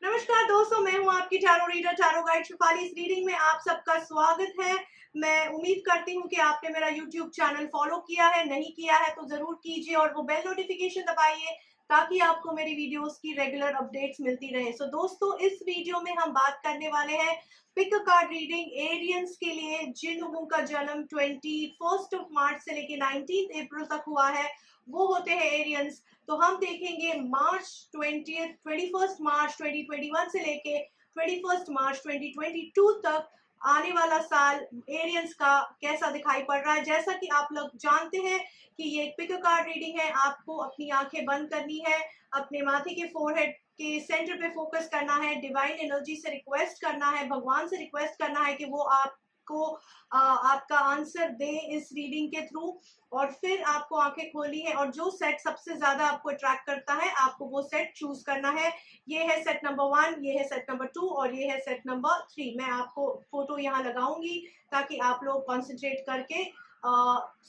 नमस्कार दोस्तों, मैं हूं आपकी tarot reader, tarot guide Shifali. इस रीडिंग में आप सबका स्वागत है। मैं उम्मीद करती हूं कि आपने मेरा YouTube चैनल फॉलो किया है। नहीं किया है तो जरूर कीजिए और वो बेल नोटिफिकेशन दबाइए ताकि आपको मेरी वीडियोस की रेगुलर अपडेट्स मिलती रहे। सो दोस्तों, इस वीडियो में हम बात करने वाले हैं pick a card reading Arians के लिए, जिन लोगों का जन्म 21 मार्च से लेके 19 अप्रैल तक हुआ है, वो होते हैं एरियंस। तो हम देखेंगे मार्च 21 मार्च 2021 से लेके 21 मार्च 2022 तक आने वाला साल एरियंस का कैसा दिखाई पड़ रहा है। जैसा कि आप लोग जानते हैं कि ये एक पिक कार्ड रीडिंग है। आपको अपनी आंखें बंद करनी है, अपने माथे के फोरहेड के सेंटर पे फोकस करना है, डिवाइन एनर्जी से रिक्वेस्ट करना है, भगवान से रिक्वेस्ट करना है कि वो आपको आपका आंसर दे इस रीडिंग के थ्रू। और फिर आपको आंखें खोली है और जो सेट सबसे ज्यादा आपको अट्रैक्ट करता है, आपको वो सेट चूज करना है। ये है सेट नंबर 1, ये है सेट नंबर 2 और ये है सेट नंबर 3। मैं आपको फोटो यहाँ लगाऊंगी ताकि आप लोग कॉन्सेंट्रेट करके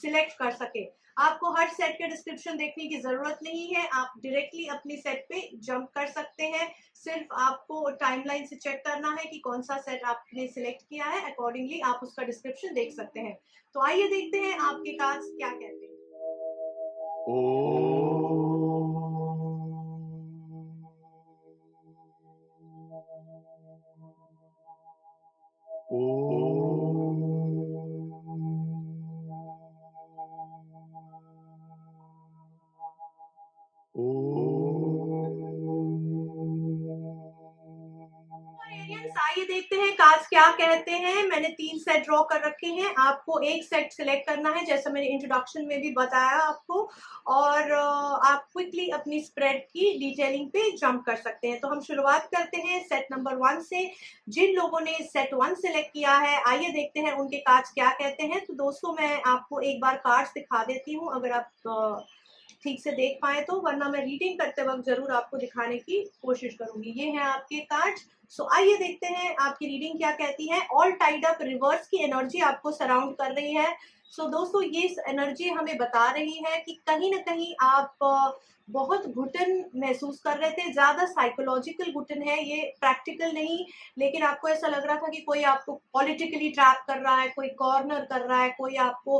सिलेक्ट कर सके। आपको हर सेट के डिस्क्रिप्शन देखने की जरूरत नहीं है, आप डायरेक्टली अपनी सेट पे जंप कर सकते हैं। सिर्फ आपको टाइमलाइन से चेक करना है कि कौन सा सेट आपने सिलेक्ट किया है, अकॉर्डिंगली आप उसका डिस्क्रिप्शन देख सकते हैं। तो आइए देखते हैं आपके कार्ड्स क्या कहते हैं। आइए देखते हैं कार्ड्स क्या कहते हैं। मैंने 3 सेट ड्रॉ कर रखे हैं, आपको एक सेट सिलेक्ट करना है जैसा मैंने इंट्रोडक्शन में भी बताया आपको। और आप क्विकली अपनी स्प्रेड की डिटेलिंग पे जंप कर सकते हैं। तो हम शुरुआत करते हैं सेट नंबर 1 से। जिन लोगों ने सेट 1 सिलेक्ट किया है, आइए देखते हैं उनके कार्ड्स क्या कहते हैं। तो दोस्तों, मैं आपको एक बार कार्ड्स दिखा देती हूँ अगर आप ठीक से देख पाए तो, वरना मैं रीडिंग करते वक्त जरूर आपको दिखाने की कोशिश करूंगी। ये हैं आपके कार्ड्स। सो आइए देखते हैं आपकी रीडिंग क्या कहती है। ऑल टाइड अप रिवर्स की एनर्जी आपको सराउंड कर रही है। सो दोस्तों, ये एनर्जी हमें बता रही है कि कहीं ना कहीं आप बहुत घुटन महसूस कर रहे थे। ज्यादा साइकोलॉजिकल घुटन है ये, प्रैक्टिकल नहीं। लेकिन आपको ऐसा लग रहा था कि कोई आपको पॉलिटिकली ट्रैप कर रहा है, कोई कॉर्नर कर रहा है, कोई आपको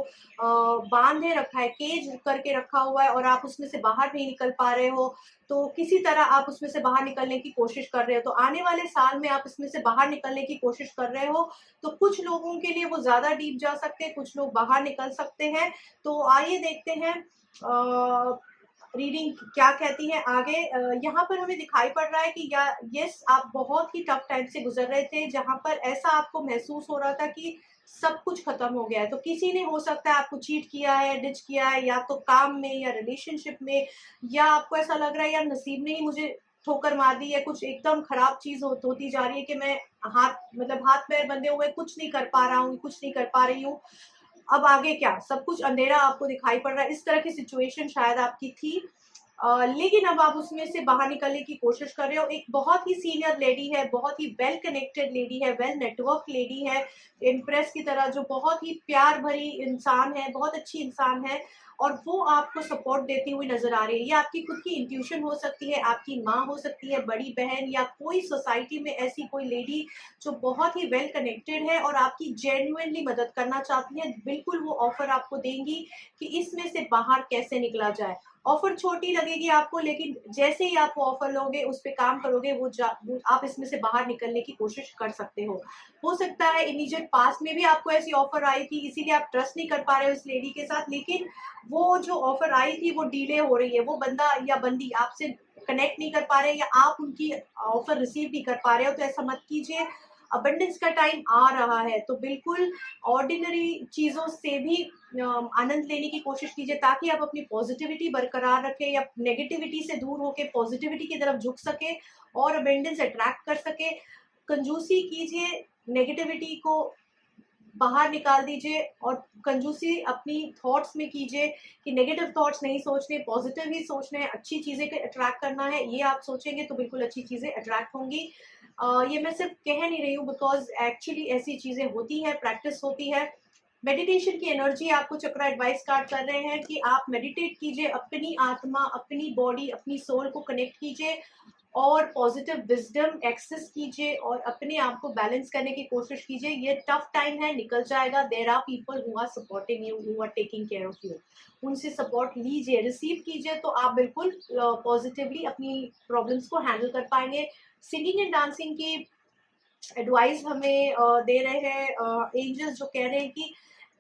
बांधे रखा है, केज करके रखा हुआ है और आप उसमें से बाहर नहीं निकल पा रहे हो। तो किसी तरह आप उसमें से बाहर निकलने की कोशिश कर रहे हो। तो आने वाले साल में आप इसमें से बाहर निकलने की कोशिश कर रहे हो। तो कुछ लोगों के लिए वो ज्यादा डीप जा सकते हैं, कुछ लोग बाहर निकल सकते हैं। तो आइए देखते हैं रीडिंग क्या कहती है आगे। यहाँ पर हमें दिखाई पड़ रहा है कि यस, आप बहुत ही टफ टाइम से गुजर रहे थे, जहां पर ऐसा आपको महसूस हो रहा था कि सब कुछ खत्म हो गया है। तो किसी ने हो सकता है आपको चीट किया है, डिच किया है, या तो काम में या रिलेशनशिप में, या आपको ऐसा लग रहा है यार नसीब ने ही मुझे ठोकर मार दी है, कुछ एकदम खराब चीज होती जा रही है कि मैं हाथ पैर बंधे हुए कुछ नहीं कर पा रहा हूँ, कुछ नहीं कर पा रही हूँ। अब आगे क्या, सब कुछ अंधेरा आपको दिखाई पड़ रहा है। इस तरह की सिचुएशन शायद आपकी थी। लेकिन अब आप उसमें से बाहर निकलने की कोशिश कर रहे हो। एक बहुत ही सीनियर लेडी है, बहुत ही वेल कनेक्टेड लेडी है, वेल नेटवर्क लेडी है, इम्प्रेस की तरह, जो बहुत ही प्यार भरी इंसान है, बहुत अच्छी इंसान है और वो आपको सपोर्ट देती हुई नजर आ रही है। ये आपकी खुद की इंट्यूशन हो सकती है, आपकी माँ हो सकती है, बड़ी बहन, या कोई सोसाइटी में ऐसी कोई लेडी जो बहुत ही वेल कनेक्टेड है और आपकी जेन्युइनली मदद करना चाहती है। बिल्कुल वो ऑफर आपको देंगी कि इसमें से बाहर कैसे निकला जाए। ऑफर छोटी लगेगी आपको, लेकिन जैसे ही आप वो ऑफर लोगे, उस पर काम करोगे, आप इसमें से बाहर निकलने की कोशिश कर सकते हो सकता है इमीडिएट पास में भी आपको ऐसी ऑफर आई थी, इसीलिए आप ट्रस्ट नहीं कर पा रहे हो इस लेडी के साथ। लेकिन वो जो ऑफर आई थी वो डिले हो रही है, वो बंदा या बंदी आपसे कनेक्ट नहीं कर पा रहे, या आप उनकी ऑफर रिसीव नहीं कर पा रहे हो। तो ऐसा मत कीजिए, अबंडेंस का टाइम आ रहा है। तो बिल्कुल ऑर्डिनरी चीजों से भी आनंद लेने की कोशिश कीजिए ताकि आप अपनी पॉजिटिविटी बरकरार रखें, या नेगेटिविटी से दूर होके पॉजिटिविटी की तरफ झुक सके और अबंडेंस अट्रैक्ट कर सके। कंजूसी कीजिए, नेगेटिविटी को बाहर निकाल दीजिए और कंजूसी अपनी थॉट्स में कीजिए कि नेगेटिव थॉट्स नहीं सोचने, पॉजिटिव ही सोचने हैं, अच्छी चीजें को अट्रैक्ट करना है। ये आप सोचेंगे तो बिल्कुल अच्छी चीजें अट्रैक्ट होंगी। ये मैं सिर्फ कह नहीं रही हूँ, बिकॉज एक्चुअली ऐसी चीजें होती है, प्रैक्टिस होती है। मेडिटेशन की एनर्जी आपको चक्र एडवाइस कार्ड कर रहे हैं कि आप मेडिटेट कीजिए, अपनी आत्मा, अपनी बॉडी, अपनी सोल को कनेक्ट कीजिए और पॉजिटिव विजडम एक्सेस कीजिए और अपने आप को बैलेंस करने की कोशिश कीजिए। ये टफ टाइम है, निकल जाएगा। There are people who are supporting you, who are taking care of you. उनसे सपोर्ट लीजिए, रिसीव कीजिए, तो आप बिल्कुल पॉजिटिवली अपनी प्रॉब्लम्स को हैंडल कर पाएंगे। सिंगिंग एंड डांसिंग की एडवाइस हमें दे रहे हैं एंजल्स, जो कह रहे हैं कि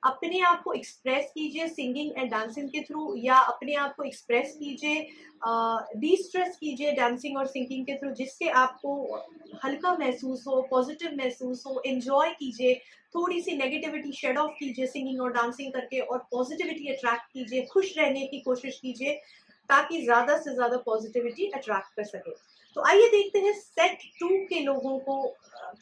अपने आप को एक्सप्रेस कीजिए सिंगिंग एंड डांसिंग के थ्रू, या अपने आप को एक्सप्रेस कीजिए, डी स्ट्रेस कीजिए डांसिंग और सिंगिंग के थ्रू, जिससे आपको हल्का महसूस हो, पॉजिटिव महसूस हो। एंजॉय कीजिए, थोड़ी सी नेगेटिविटी शेड ऑफ कीजिए सिंगिंग और डांसिंग करके, और पॉजिटिविटी अट्रैक्ट कीजिए, खुश रहने की कोशिश कीजिए, ताकि ज्यादा से ज्यादा पॉजिटिविटी अट्रैक्ट कर सके। तो आइए देखते हैं सेट 2 के लोगों को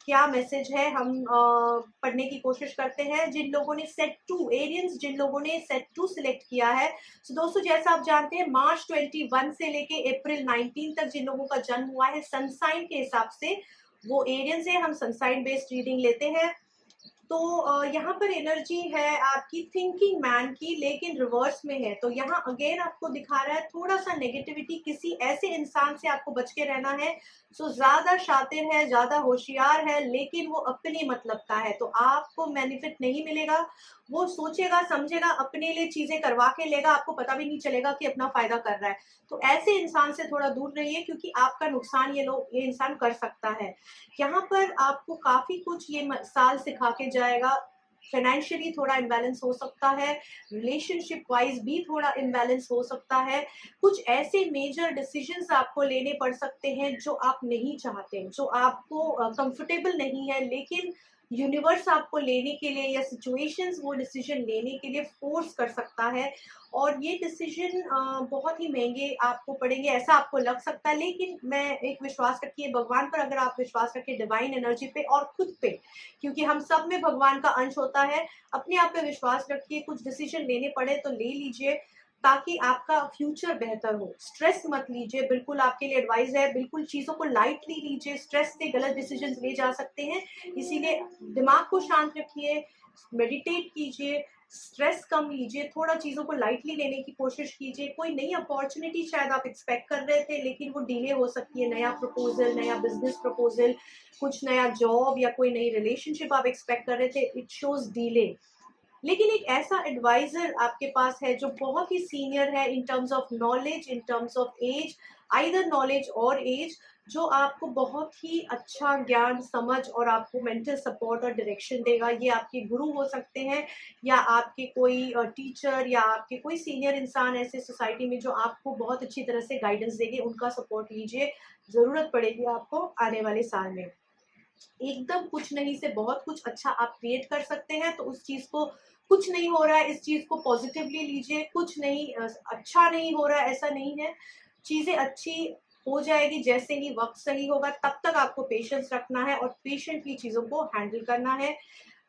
क्या मैसेज है। हम पढ़ने की कोशिश करते हैं। जिन लोगों ने सेट 2 एरियंस, जिन लोगों ने सेट 2 सिलेक्ट किया है, तो दोस्तों जैसा आप जानते हैं मार्च 21 से लेके अप्रैल 19 तक जिन लोगों का जन्म हुआ है सनसाइन के हिसाब से, वो एरियंस है। हम सनसाइन बेस्ड रीडिंग लेते हैं। तो यहाँ पर एनर्जी है आपकी थिंकिंग मैन की, लेकिन रिवर्स में है। तो यहाँ अगेन आपको दिखा रहा है थोड़ा सा नेगेटिविटी, किसी ऐसे इंसान से आपको बच के रहना है जो ज्यादा शातिर है, ज्यादा होशियार है, लेकिन वो अपनी मतलब का है। तो आपको बेनिफिट नहीं मिलेगा। वो सोचेगा समझेगा, अपने लिए चीजें करवा के लेगा, आपको पता भी नहीं चलेगा कि अपना फायदा कर रहा है। तो ऐसे इंसान से थोड़ा दूर रहिए, क्योंकि आपका नुकसान ये इंसान कर सकता है। यहाँ पर आपको काफी कुछ ये साल सिखा के जाएगा। फाइनेंशियली थोड़ा इम्बैलेंस हो सकता है, रिलेशनशिप वाइज भी थोड़ा इम्बैलेंस हो सकता है। कुछ ऐसे मेजर डिसीजंस आपको लेने पड़ सकते हैं जो आप नहीं चाहते, जो आपको कंफर्टेबल नहीं है, लेकिन यूनिवर्स आपको लेने के लिए, या सिचुएशंस वो डिसीजन लेने के लिए फोर्स कर सकता है। और ये डिसीजन बहुत ही महंगे आपको पड़ेंगे, ऐसा आपको लग सकता है। लेकिन मैं एक विश्वास रखिए भगवान पर, अगर आप विश्वास रखिए डिवाइन एनर्जी पे और खुद पे, क्योंकि हम सब में भगवान का अंश होता है। अपने आप पे विश्वास रखिए, कुछ डिसीजन लेने पड़े तो ले लीजिए, ताकि आपका फ्यूचर बेहतर हो। स्ट्रेस मत लीजिए, बिल्कुल आपके लिए एडवाइस है, बिल्कुल चीजों को लाइटली लीजिए। स्ट्रेस से गलत डिसीजन ले जा सकते हैं, इसीलिए दिमाग को शांत रखिए, मेडिटेट कीजिए, स्ट्रेस कम लीजिए, थोड़ा चीजों को लाइटली लेने की कोशिश कीजिए। कोई नई अपॉर्चुनिटी शायद आप एक्सपेक्ट कर रहे थे, लेकिन वो डिले हो सकती है। नया प्रपोजल, नया बिजनेस प्रपोजल, कुछ नया जॉब, या कोई नई रिलेशनशिप आप एक्सपेक्ट कर रहे थे, इट शोज डिले। लेकिन एक ऐसा एडवाइजर आपके पास है जो बहुत ही सीनियर है in terms of knowledge, in terms of age, either knowledge और एज, जो आपको बहुत ही अच्छा ज्ञान, समझ और आपको मेंटल सपोर्ट और डायरेक्शन देगा। ये आपके गुरु हो सकते हैं, या आपके कोई टीचर, या आपके कोई सीनियर इंसान ऐसे सोसाइटी में जो आपको बहुत अच्छी तरह से गाइडेंस देंगे। उनका सपोर्ट लीजिए, जरूरत पड़ेगी आपको आने वाले साल में। एकदम कुछ नहीं से बहुत कुछ अच्छा आप क्रिएट कर सकते हैं। तो उस चीज को, कुछ नहीं हो रहा है, इस चीज को पॉजिटिवली लीजिए। कुछ नहीं अच्छा नहीं हो रहा है, ऐसा नहीं है, चीजें अच्छी हो जाएगी जैसे ही वक्त सही होगा। तब तक आपको पेशेंस रखना है और पेशेंटली चीजों को हैंडल करना है।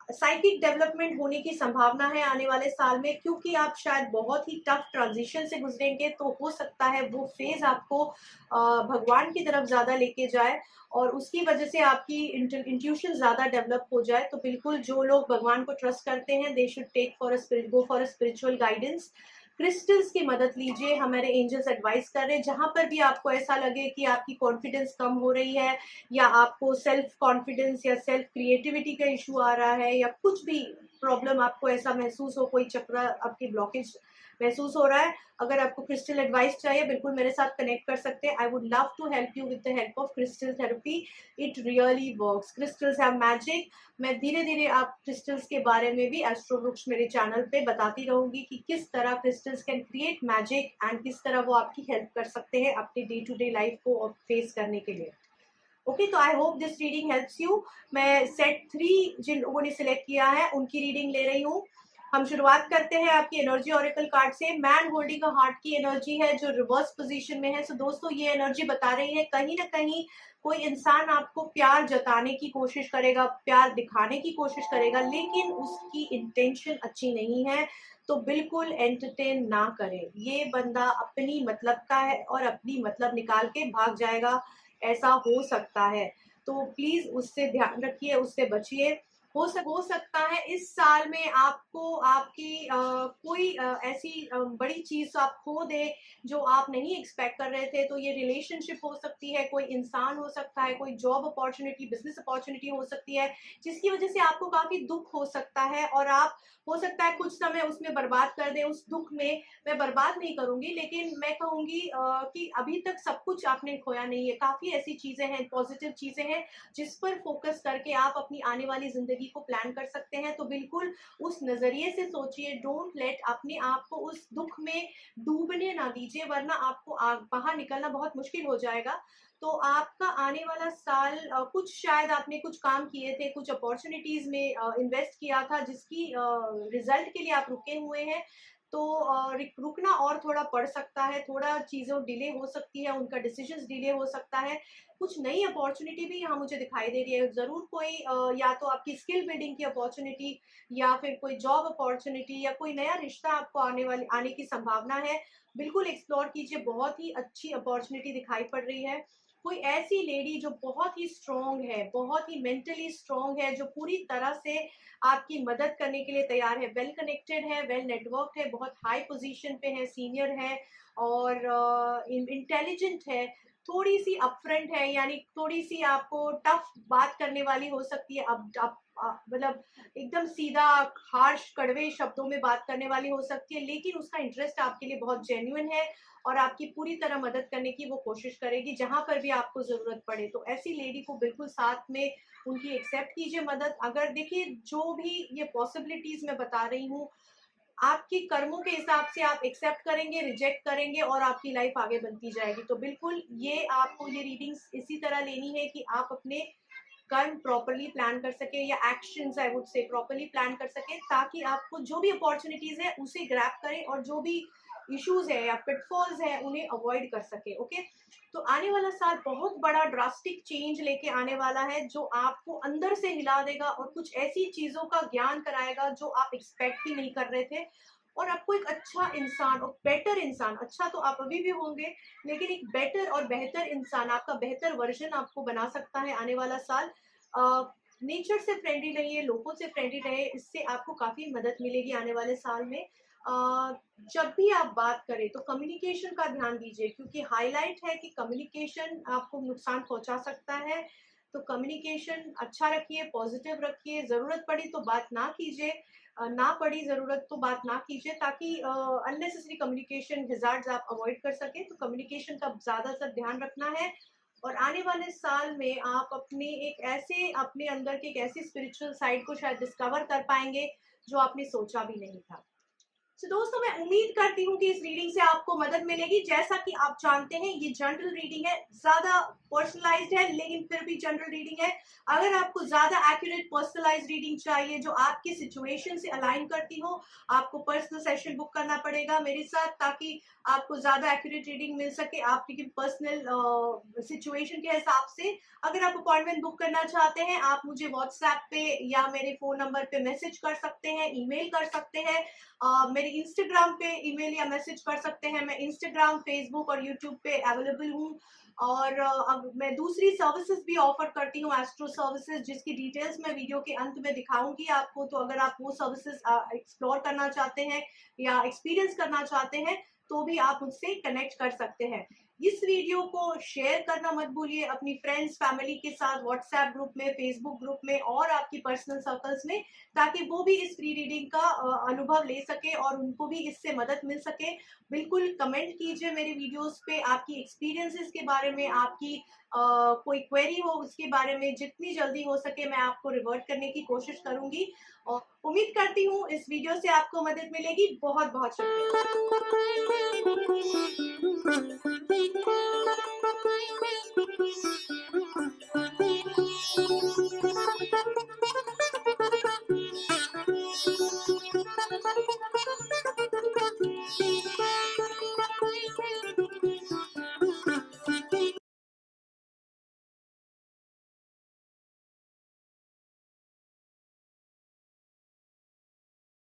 साइकिक डेवलपमेंट होने की संभावना है आने वाले साल में, क्योंकि आप शायद बहुत ही टफ ट्रांजिशन से गुजरेंगे। तो हो सकता है वो फेज आपको भगवान की तरफ ज्यादा लेके जाए, और उसकी वजह से आपकी इंट्यूशन ज्यादा डेवलप हो जाए। तो बिल्कुल जो लोग भगवान को ट्रस्ट करते हैं, they should take for go for a spiritual guidance. Crystals की मदद लीजिए, हमारे एंजल्स एडवाइस कर रहे हैं। जहां पर भी आपको ऐसा लगे कि आपकी कॉन्फिडेंस कम हो रही है, या आपको सेल्फ कॉन्फिडेंस या सेल्फ क्रिएटिविटी का इशू आ रहा है, या कुछ भी प्रॉब्लम आपको ऐसा महसूस हो, कोई चक्र आपकी ब्लॉकेज महसूस हो रहा है, अगर आपको क्रिस्टल एडवाइस चाहिए, बिल्कुल मेरे साथ कनेक्ट कर सकते हैं। I would love to help you with the help of crystal therapy. It really works. Crystals have magic. मैं धीरे धीरे आप क्रिस्टल्स के बारे में भी एस्ट्रो वृक्ष मेरे चैनल पे बताती रहूंगी कि किस तरह crystals can create magic, and किस तरह वो आपकी हेल्प कर सकते हैं अपनी डे टू डे लाइफ को फेस करने के लिए। ओके, तो I hope this reading helps you. मैं सेट 3 जिन लोगों ने सिलेक्ट किया है उनकी रीडिंग ले रही हूँ। हम शुरुआत करते हैं आपकी एनर्जी ऑरेकल कार्ड से। मैन होल्डिंग अ हार्ट की एनर्जी है जो रिवर्स पोजीशन में है। सो दोस्तों ये एनर्जी बता रही है कहीं ना कहीं कोई इंसान आपको प्यार जताने की कोशिश करेगा, प्यार दिखाने की कोशिश करेगा, लेकिन उसकी इंटेंशन अच्छी नहीं है। तो बिल्कुल एंटरटेन ना करें। ये बंदा अपनी मतलब का है और अपनी मतलब निकाल के भाग जाएगा, ऐसा हो सकता है। तो प्लीज उससे ध्यान रखिए, उससे बचिए। हो सकता है इस साल में आपको आपकी कोई ऐसी बड़ी चीज़ आप खो दें जो आप नहीं एक्सपेक्ट कर रहे थे। तो ये रिलेशनशिप हो सकती है, कोई इंसान हो सकता है, कोई जॉब अपॉर्चुनिटी, बिज़नेस अपॉर्चुनिटी हो सकती है, जिसकी वज़ह से आपको काफ़ी दुःख हो सकता है और आप हो सकता है कुछ समय उसमें बर्बाद कर दें। उस दुःख में मैं बर्बाद नहीं करूँगी, लेकिन मैं कहूँगी कि अभी तक सब कुछ आपने खोया नहीं है। काफ़ी ऐसी चीज़ें हैं, पॉज़िटिव चीज़ें हैं जिस पर फोकस करके आप अपनी आने वाली ज़िंदगी को प्लान कर सकते हैं। तो बिल्कुल उस नज़रिए से सोचिए, डोंट लेट अपने आप को उस दुःख में डूबने ना दीजिए, वरना आपको बाहर निकलना बहुत मुश्किल हो जाएगा। तो आपका आने वाला साल कुछ शायद आपने कुछ काम किए थे, कुछ अपॉर्च्युनिटीज़ में इन्वेस्ट किया था जिसकी रिज़ल्ट के लिए आप रुके हुए हैं। तो रुकना और थोड़ा पड़ सकता है, थोड़ा चीज़ों डिले हो सकती है, उनका डिसीजंस डिले हो सकता है। कुछ नई अपॉर्चुनिटी भी यहाँ मुझे दिखाई दे रही है। ज़रूर कोई या तो आपकी स्किल बिल्डिंग की अपॉर्चुनिटी या फिर कोई जॉब अपॉर्चुनिटी या कोई नया रिश्ता आपको आने की संभावना है। बिल्कुल एक्सप्लोर कीजिए, बहुत ही अच्छी अपॉर्चुनिटी दिखाई पड़ रही है। कोई ऐसी लेडी जो बहुत ही स्ट्रॉन्ग है, बहुत ही मेंटली स्ट्रॉन्ग है, जो पूरी तरह से आपकी मदद करने के लिए तैयार है, वेल कनेक्टेड है, वेल नेटवर्क्ड है, बहुत हाई पोज़ीशन पे है, सीनियर है और इंटेलिजेंट है, थोड़ी-सी अपफ्रंट है, यानी थोड़ी-सी आपको टफ बात करने वाली हो सकती है। अब मतलब एकदम सीधा हार्श कड़वे शब्दों में बात करने वाली हो सकती है, लेकिन उसका इंटरेस्ट आपके लिए बहुत जेन्युइन है और आपकी पूरी तरह मदद करने की वो कोशिश करेगी जहाँ पर भी आपको ज़रूरत पड़े। तो ऐसी लेडी को बिल्कुल साथ में उनकी एक्सेप्ट कीजिए मदद। अगर देखिए जो भी ये पॉसिबिलिटीज़ मैं बता रही हूँ, आपके कर्मों के हिसाब से आप एक्सेप्ट करेंगे, रिजेक्ट करेंगे और आपकी लाइफ आगे बनती जाएगी। तो बिल्कुल ये आपको ये रीडिंग्स इसी तरह लेनी है कि आप अपने कर्म प्रॉपर्ली प्लान कर सके या actions I would say properly plan कर सके, ताकि आपको जो भी अपॉर्चुनिटीज है उसे ग्रैब करें और जो भी इश्यूज है या पिटफॉल्स है उन्हें अवॉइड कर सके। ओके, तो आने वाला साल बहुत बड़ा ड्रास्टिक चेंज लेके आने वाला है जो आपको अंदर से हिला देगा और कुछ ऐसी चीजों का ज्ञान कराएगा जो आप एक्सपेक्ट ही नहीं कर रहे थे और आपको एक अच्छा इंसान और बेटर इंसान, अच्छा तो आप अभी भी होंगे लेकिन एक बेटर और बेहतर इंसान, आपका बेहतर वर्जन आपको बना सकता है आने वाला साल। नेचर से फ्रेंडली रहिए, लोगों से फ्रेंडली रहे, इससे आपको काफ़ी मदद मिलेगी आने वाले साल में। जब भी आप बात करें तो कम्युनिकेशन का ध्यान दीजिए, क्योंकि हाईलाइट है कि कम्युनिकेशन आपको नुकसान पहुंचा सकता है। तो कम्युनिकेशन अच्छा रखिए, पॉजिटिव रखिए, ज़रूरत पड़ी तो बात ना कीजिए, ना पड़ी ज़रूरत तो बात ना कीजिए, ताकि अननेसेसरी कम्युनिकेशन हैज़ार्ड्स आप अवॉइड कर सकें। तो कम्युनिकेशन का ज़्यादातर ध्यान रखना है और आने वाले साल में आप अपने अंदर की एक ऐसी स्पिरिचुअल साइड को शायद डिस्कवर कर पाएंगे जो आपने सोचा भी नहीं था। तो दोस्तों मैं उम्मीद करती हूँ कि इस रीडिंग से आपको मदद मिलेगी। जैसा कि आप जानते हैं ये जनरल रीडिंग है, ज्यादा पर्सनलाइज्ड है लेकिन फिर भी जनरल रीडिंग है। अगर आपको ज्यादा एक्यूरेट पर्सनलाइज्ड रीडिंग चाहिए जो आपकी सिचुएशन से अलाइन करती हो, आपको पर्सनल सेशन बुक करना पड़ेगा मेरे साथ, ताकि आपको ज्यादा एक्यूरेट रीडिंग मिल सके आपकी पर्सनल सिचुएशन के हिसाब से। अगर आप अपॉइंटमेंट बुक करना चाहते हैं, आप मुझे व्हाट्सएप पे या मेरे फोन नंबर पे मैसेज कर सकते हैं, ईमेल कर सकते हैं, मेरे इंस्टाग्राम पे ईमेल या मैसेज कर सकते हैं। मैं इंस्टाग्राम, फेसबुक और यूट्यूब पे अवेलेबल हूँ और अब मैं दूसरी सर्विसेज भी ऑफर करती हूँ, एस्ट्रो सर्विसेज, जिसकी डिटेल्स मैं वीडियो के अंत में दिखाऊंगी आपको। तो अगर आप वो सर्विसेज एक्सप्लोर करना चाहते हैं या एक्सपीरियंस करना चाहते हैं तो भी आप मुझसे कनेक्ट कर सकते हैं। इस वीडियो को शेयर करना मत भूलिए अपनी फ्रेंड्स फैमिली के साथ, व्हाट्सएप ग्रुप में, फेसबुक ग्रुप में और आपकी पर्सनल सर्कल्स में, ताकि वो भी इस फ्री रीडिंग का अनुभव ले सके और उनको भी इससे मदद मिल सके। बिल्कुल कमेंट कीजिए मेरे वीडियोस पे आपकी एक्सपीरियंसेस के बारे में, आपकी कोई क्वेरी हो उसके बारे में, जितनी जल्दी हो सके मैं आपको रिवर्ट करने की कोशिश करूंगी और उम्मीद करती हूँ इस वीडियो से आपको मदद मिलेगी। बहुत बहुत शुक्रिया।